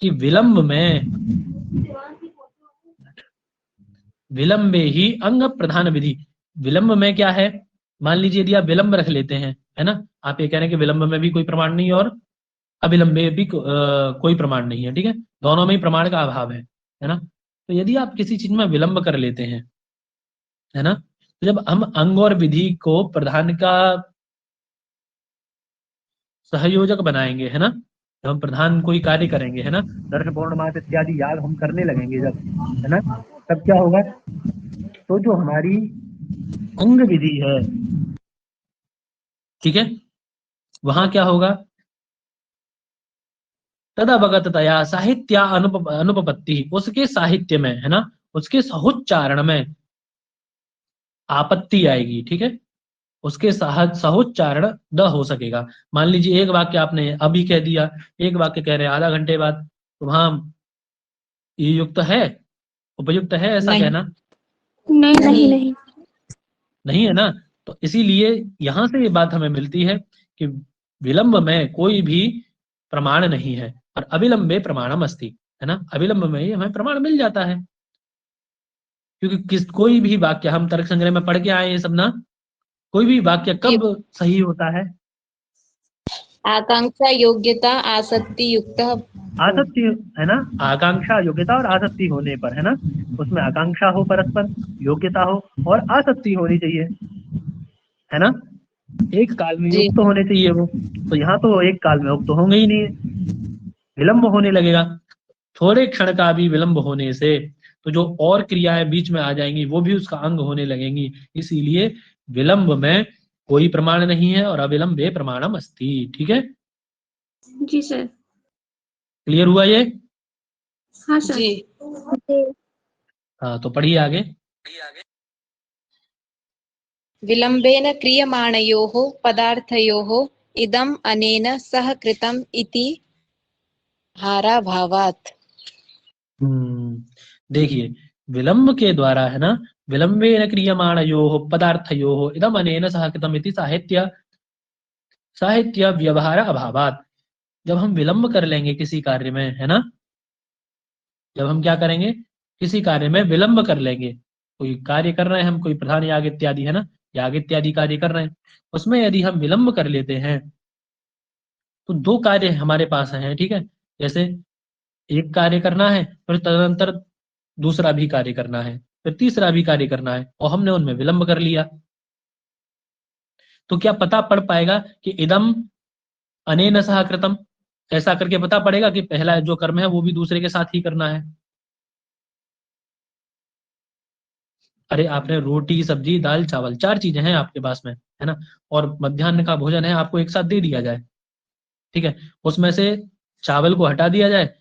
कि विलंबे ही अंग प्रधान विधि, विलंब में क्या है? मान लीजिए यदि आप विलंब रख लेते हैं, है ना, आप ये कह रहे हैं कि विलंब में भी कोई प्रमाण नहीं और अविलंबे भी कोई प्रमाण नहीं है, ठीक है, दोनों में ही प्रमाण का अभाव है ना। तो यदि आप किसी चीज में विलंब कर लेते हैं, है ना, तो जब हम अंग और विधि को प्रधान का सहयोजक बनाएंगे, है ना, जब हम प्रधान कोई कार्य करेंगे, है ना, दर्श पौर्णमास इत्यादि याग हम करने लगेंगे जब, है ना, तब क्या होगा, तो जो हमारी अंग विधि है, ठीक है, वहां क्या होगा, तद अवगततया साहित्या अनुपपत्ति, उसके साहित्य में, है ना, उसके सहोच्चारण में आपत्ति आएगी, ठीक है, उसके सहोच्चारण न हो सकेगा। मान लीजिए एक वाक्य आपने अभी कह दिया, एक वाक्य कह रहे हैं आधा घंटे बाद, तो वहां ये युक्त है, उपयुक्त है ऐसा नहीं। कहना? नहीं नहीं नहीं नहीं। नहीं है ना। तो इसीलिए यहां से ये बात हमें मिलती है कि विलंब में कोई भी प्रमाण नहीं है, और अविलंबे प्रमाणम अस्ति, है ना, अविलंब में ही हमें प्रमाण मिल जाता है, क्योंकि कोई भी वाक्य हम तर्क संग्रह में पढ़ के आए हैं सब ना, कोई भी वाक्य कब सही होता है? आकांक्षा योग्यता आसक्ति युक्त आसक्ति, है ना, आकांक्षा योग्यता और आसक्ति होने पर, है ना, उसमें आकांक्षा हो परस्पर, योग्यता हो और आसक्ति होनी चाहिए, है ना, एक काल में जी। युक्त होने चाहिए वो, तो यहाँ तो एक काल में युक्त होंगे ही नहीं, विलंब होने लगेगा। थोड़े क्षण का भी विलंब होने से तो जो और क्रियाएं बीच में आ जाएंगी वो भी उसका अंग होने लगेंगी, इसीलिए विलंब में कोई प्रमाण नहीं है और अविलंबे प्रमाणम अस्ति, ठीक है, जी सर। क्लियर हुआ ये? हाँ सर। जी। हाँ, तो पढ़िए आगे। विलम्बेन क्रियमाणयोः पदार्थयोः इदम् अनेन सह कृतम् इति हाराभावात्। देखिए, विलंब के द्वारा, है ना, विलंबेन क्रियमाणयोः पदार्थयोः इदम् अनेन सह कृतम् इति साहित्य व्यवहार अभावात्। जब हम विलंब कर लेंगे किसी कार्य में, है ना, जब हम क्या करेंगे, किसी कार्य में विलंब कर लेंगे, कोई कार्य कर रहे हैं हम, कोई प्रधान याग इत्यादि, है ना, याग इत्यादि कार्य कर रहे हैं, उसमें यदि हम विलंब कर लेते हैं तो दो कार्य हमारे पास हैं, ठीक है, जैसे एक कार्य करना है, फिर तदनंतर दूसरा भी कार्य करना है, फिर तीसरा भी कार्य करना है, और हमने उनमें विलंब कर लिया, तो क्या पता पड़ पाएगा कि इदम अनेन सह कृतम, ऐसा करके पता पड़ेगा कि पहला जो कर्म है वो भी दूसरे के साथ ही करना है? अरे आपने रोटी सब्जी दाल चावल 4 चीजें हैं आपके पास में, है ना, और मध्याह्न का भोजन है आपको एक साथ दे दिया जाए, ठीक है, उसमें से चावल को हटा दिया जाए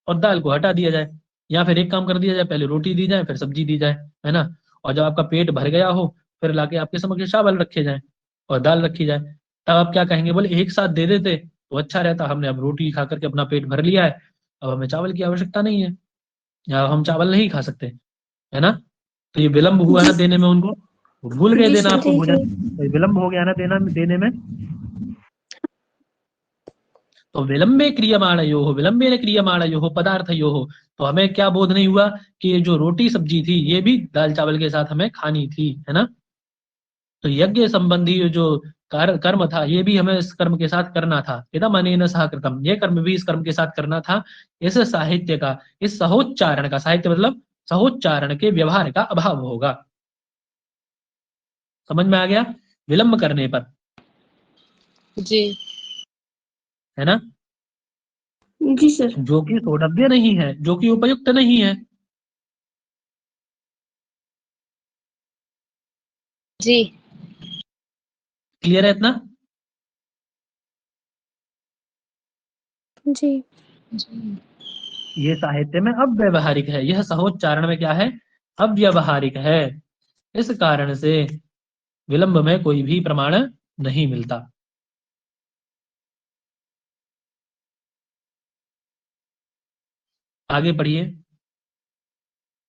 और दाल को हटा दिया जाए, या फिर एक काम कर दिया जाए, पहले रोटी दी जाए फिर सब्जी दी जाए, है ना, और जब आपका पेट भर गया हो फिर लाके आपके समक्ष चावल रखे जाए और दाल रखी जाए, तब आप क्या कहेंगे, बोले एक साथ दे देते तो अच्छा रहता, हमने अब रोटी खा करके अपना पेट भर लिया है, अब हमें चावल की आवश्यकता नहीं है, या हम चावल नहीं खा सकते, है ना, तो ये विलंब हुआ ना देने में उनको, वो भूल गए जी देना सर। आपको जी भोजन, जी। तो ये विलंब हो गया ना देने में। तो विलंबे क्रियमाणयोः, विलंबेन क्रियमाणयोः पदार्थयोः, तो हमें क्या बोध नहीं हुआ कि ये जो रोटी सब्जी थी ये भी दाल चावल के साथ हमें खानी थी, है ना, तो यज्ञ संबंधी जो कर्म था ये भी हमें इस कर्म के साथ करना था, इदम् अनेन सह कृतम्, ये कर्म भी इस कर्म के साथ करना था, इस साहित्य का, इस सहोच्चारण का, साहित्य मतलब सहोच्चारण के व्यवहार का अभाव होगा, समझ में आ गया, विलंब करने पर, जी। है ना, जी सर। जो कि सोढव्य नहीं है, जो कि उपयुक्त नहीं है, जी। क्लियर है इतना? जी। ये साहित्य में अव्यवहारिक है, यह सहोच्चारण में क्या है, अव्यवहारिक है, इस कारण से विलंब में कोई भी प्रमाण नहीं मिलता। आगे पढ़िए।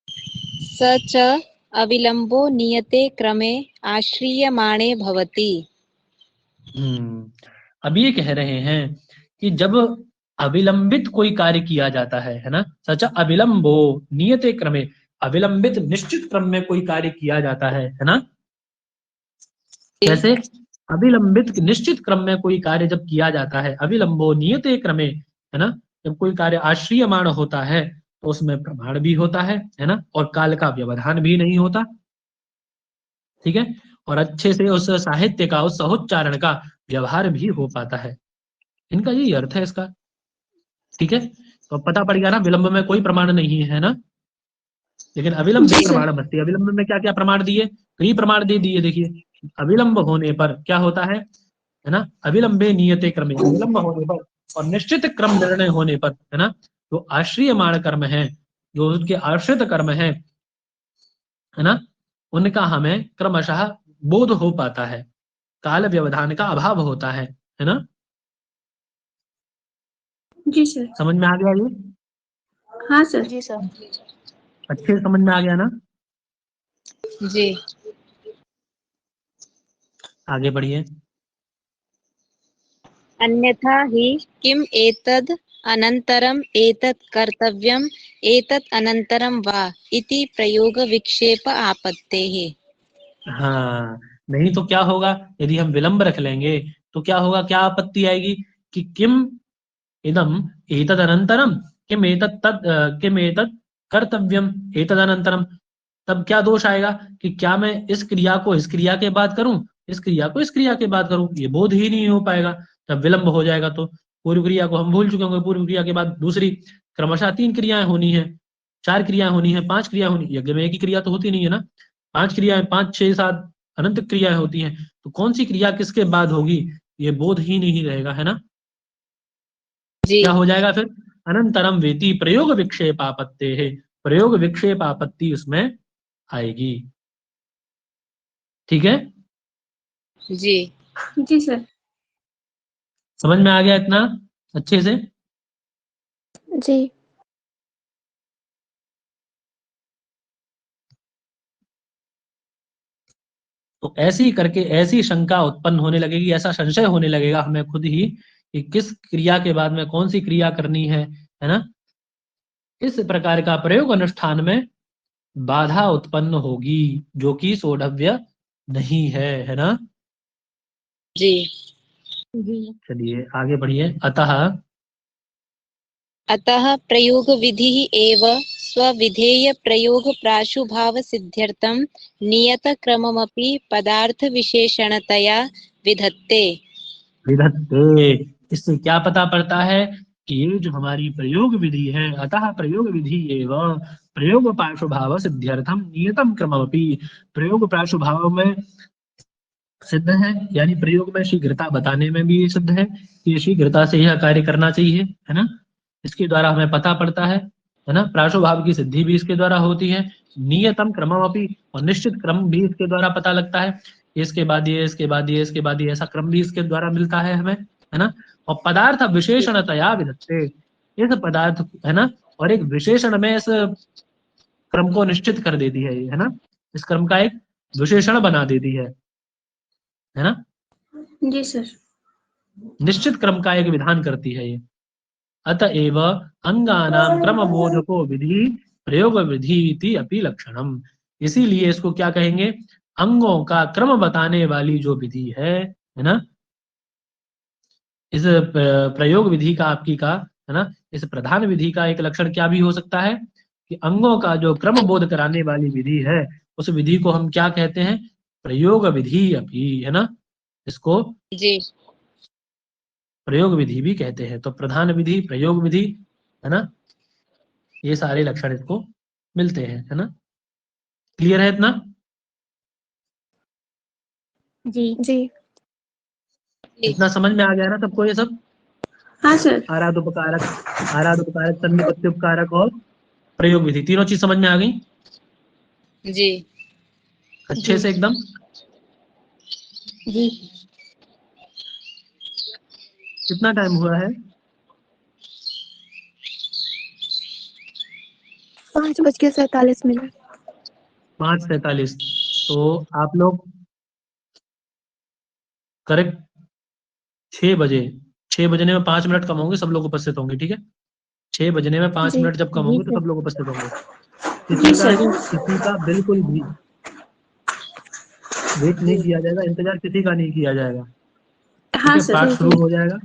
स च अविलम्बो नियते क्रमे आश्रीयमाणे भवति। अब ये कह रहे हैं कि जब अविलंबित कोई कार्य किया जाता है ना, सच अविलंबो नियते क्रमे, अविलंबित निश्चित क्रम में कोई कार्य किया जाता है ना, कैसे, अविलंबित निश्चित क्रम में कोई कार्य जब किया जाता है, अविलंबो नियते क्रमे, है ना, जब कोई कार्य आश्रियमाण होता है तो उसमें प्रमाण भी होता है ना, और काल का व्यवधान भी नहीं होता, ठीक है, और अच्छे से उस साहित्य का, उस सहोच्चारण का व्यवहार भी हो पाता है। इनका यही अर्थ है इसका, ठीक है। तो पता पड़ गया ना, विलंब में कोई प्रमाण नहीं है ना, लेकिन अविलंब जी सर। प्रमाण मस्ती, अविलंब में क्या क्या प्रमाण दिए, कई प्रमाण दे दिए। देखिए, अविलंब होने पर क्या होता है ना, अविलंबे नियते क्रमे, अविलंब होने पर और निश्चित क्रम निर्णय होने पर, है ना, जो आश्रयमाण कर्म है, जो उसके आश्रित कर्म है ना, उनका हमें क्रमशः बोध हो पाता है, काल व्यवधान का अभाव होता है ना। जी सर। समझ में आ गया ये? हाँ सर। जी सर। अच्छे से समझ में आ गया ना? जी। आगे बढ़िए। अन्यथा हि किम एतद् अनन्तरम् एतत् कर्तव्यम् एतत् अनन्तरं वा इति प्रयोग विक्षेप आपत्तेः। हाँ, नहीं तो क्या होगा, यदि हम विलंब रख लेंगे तो क्या होगा, क्या आपत्ति आएगी कि किम इदम एतद अनंतरम, किम एतत् तद किम एतत् कर्तव्यम एतद अनंतरम, तब क्या दोष आएगा कि क्या मैं इस क्रिया को इस क्रिया के बाद करूं, इस क्रिया को इस क्रिया के बाद करूं, ये बोध ही नहीं हो पाएगा, तब विलंब हो जाएगा। तो पूर्व क्रिया को हम भूल चुके होंगे, पूर्व क्रिया के बाद दूसरी, क्रमशः 3 क्रियाएं होनी है, 4 क्रियाएं होनी है, 5 क्रिया होनी, यज्ञ में एक ही क्रिया तो होती नहीं है ना, 5 क्रियाएं, 5, 6, 7 अनंत क्रियाएं होती हैं, तो कौन सी क्रिया किसके बाद होगी, ये बोध ही नहीं रहेगा, है ना। जी। क्या हो जाएगा फिर, अनंतरम वेति प्रयोग विक्षेप आपत्ते है, प्रयोग विक्षेप आपत्ति उसमें आएगी, ठीक है। जी। जी सर। समझ में आ गया इतना अच्छे से? जी। तो ऐसे ही करके ऐसी शंका उत्पन्न होने लगेगी, ऐसा संशय होने लगेगा हमें खुद ही कि किस क्रिया के बाद में कौन सी क्रिया करनी है ना। इस प्रकार का प्रयोग अनुष्ठान में बाधा उत्पन्न होगी, जो कि सोढ़व्य नहीं है ना। जी। चलिए आगे बढ़िए। अतः अतः प्रयोग विधिः एव स्वविधेय प्रयोग प्राशुभाव सिद्ध्यर्थं नियत क्रममपि पदार्थ विशेषणतया विधत्ते। विधत्ते, इससे क्या पता पड़ता है कि ये जो हमारी प्रयोग विधि है, अतः प्रयोग विधि एवं प्रयोग पार्श्वभाव सिद्ध्यर्थम नियतम क्रममपि, प्रयोग पार्श्वभाव में सिद्ध है, यानी प्रयोग में शीघ्रता बताने में भी ये सिद्ध है कि ये शीघ्रता से यह कार्य करना चाहिए, है ना। इसके द्वारा हमें पता पड़ता है ना, प्राशुभाव की सिद्धि भी इसके द्वारा होती है, नियतम क्रममपि, और निश्चित क्रम भी इसके द्वारा पता लगता है, इसके बाद ये, इसके बाद ये, इसके बाद ये, ऐसा क्रम भी इसके द्वारा मिलता है हमें, है ना। और पदार्थ विशेषणतया विधत्ते, इस पदार्थ, है ना, और एक विशेषण में इस क्रम को निश्चित कर देती है, है ना, इस क्रम का एक विशेषण बना देती है ना, जी सर। निश्चित क्रम का एक विधान करती है ये। अतएव अंगानाम क्रम बोधको विधि प्रयोग विधि इति अपि लक्षणम, इसीलिए इसको क्या कहेंगे, अंगों का क्रम बताने वाली जो विधि है ना, इस प्रयोग विधि का, आपकी का, है ना, इस प्रधान विधि का एक लक्षण क्या भी हो सकता है कि अंगों का जो क्रम बोध कराने वाली विधि है, उस विधि को हम क्या कहते हैं, प्रयोग विधि अपि, है ना, इसको जी। प्रयोग विधि भी कहते हैं। तो प्रधान विधि, प्रयोग विधि, है ना, ये सारे लक्षण इसको मिलते हैं, है ना। क्लियर है इतना? जी। जी। इतना समझ में आ गया ना सबको ये सब? हाँ सर। आराधोपकारक, सन्निपत्ति उपकारक और प्रयोग विधि, तीनों चीज समझ में आ गई जी। अच्छे से एकदम? जी। कितना टाइम हुआ है? 5:47 5:47। तो आप लोग करेक्ट 6 बजे, 6 बजने में 5 मिनट कम होंगे, सब लोग उपस्थित होंगे, ठीक है। 6 बजने में 5 जी। मिनट जब कम होंगे तो सब लोग उपस्थित होंगे। जी सर। किसी का बिल्कुल भी वेट नहीं किया जाएगा, इंतजार किसी का नहीं किया जाएगा, ठीक हाँ है। सर। पाठ शुरू हो जाएगा,